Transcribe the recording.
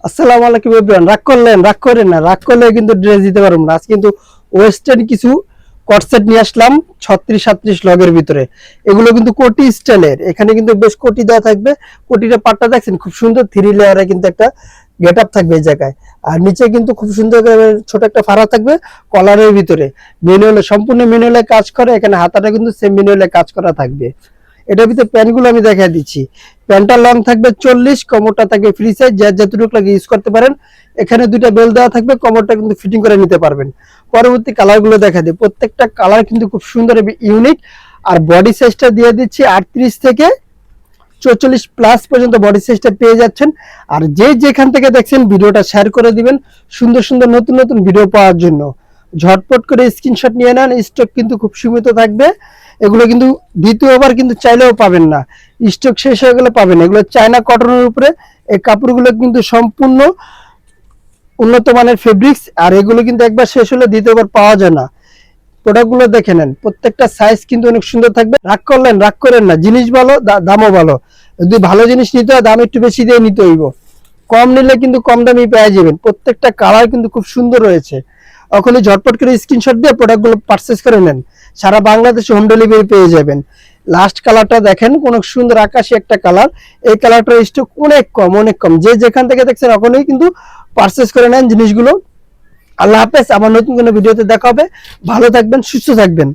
আসসালামু আলাইকুম এভরিওয়ান। রাগ করেন না, রাগ করলে কিন্তু ড্রেস দিতে পারবো না। আজ কিন্তু ওয়েস্টার্ন কিছু কটসেট নিয়ে আসলাম 36-37 লগের ভিতরে। এগুলো কিন্তু কোটি স্টাইলের, এখানে কিন্তু বেশ কোটি দেওয়া থাকবে। কোটিটা পাটটা দেখছেন খুব সুন্দর, 3 লেয়ারে কিন্তু একটা গেট আপ থাকবে এই জায়গায়। আর নিচে কিন্তু খুব সুন্দর করে ছোট একটা ফাড়া থাকবে কলারের ভিতরে। ম্যানুয়ালে, সম্পূর্ণ ম্যানুয়ালে কাজ করে। এখানে হাতাটা কিন্তু সেম ম্যানুয়ালে কাজ করা থাকবে। এটার ভিতরে প্যান্টগুলো আমি দেখাই দিচ্ছি। প্যান্টটা লং থাকবে 40, কোমরটা থাকবে ফ্রি সাইজ, যার যতটুকু লাগে ইউজ করতে পারেন। এখানে দুইটা বেল দেওয়া থাকবে, কোমরটা কিন্তু ফিটিং করে নিতে পারবেন। পরবর্তী কালারগুলো দেখা দিই, প্রত্যেকটা কালার কিন্তু খুব সুন্দর এবং ইউনিক। আর বডি সাইজটা দিয়ে দিচ্ছি 38 থেকে 44 প্লাস পর্যন্ত বডি সাইজটা পেয়ে যাচ্ছেন। আর যে যেখান থেকে দেখছেন ভিডিওটা শেয়ার করে দিবেন সুন্দর সুন্দর নতুন নতুন ভিডিও পাওয়ার জন্য। ঝটপট করে স্ক্রিনশট নিয়ে নেন, স্টক কিন্তু খুব সীমিত থাকবে। এগুলো কিন্তু দ্বিতীয়বার কিন্তু চাইলেও পাবেন না, স্টক শেষ হয়ে গেলে পাবেন। এগুলো চায়না কটনের উপরে, এই কাপড়গুলো কিন্তু সম্পূর্ণ উন্নত মানের ফেব্রিক্স। আর এগুলো কিন্তু একবার শেষ হলে দ্বিতীয়বার পাওয়া যায় না। প্রোডাক্টগুলো দেখে নেন, প্রত্যেকটা সাইজ কিন্তু অনেক সুন্দর থাকবে। রাগ করেন না, জিনিস ভালো, দামও ভালো। যদি ভালো জিনিস নিতে হয় দাম একটু বেশি দিয়ে নিতে হইব, কম নিলে কিন্তু কম দামে পেয়ে যাবেন। প্রত্যেকটা কালার কিন্তু খুব সুন্দর রয়েছে। ওখানে ঝটপট করে স্ক্রিনশট দিয়ে প্রোডাক্টগুলো পারচেস করে নেন, সারা বাংলাদেশে হোম ডেলিভারি পেয়ে যাবেন। লাস্ট কালারটা দেখেন, কোন সুন্দর আকাশী একটা কালার। এই কালারটার স্টক অনেক কম, অনেক কম। যে যেখান থেকে দেখছেন ওখানেই কিন্তু পারচেস করে নেন জিনিসগুলো। আল্লাহ হাফেজ, আবার নতুন কোনো ভিডিওতে দেখা হবে। ভালো থাকবেন, সুস্থ থাকবেন।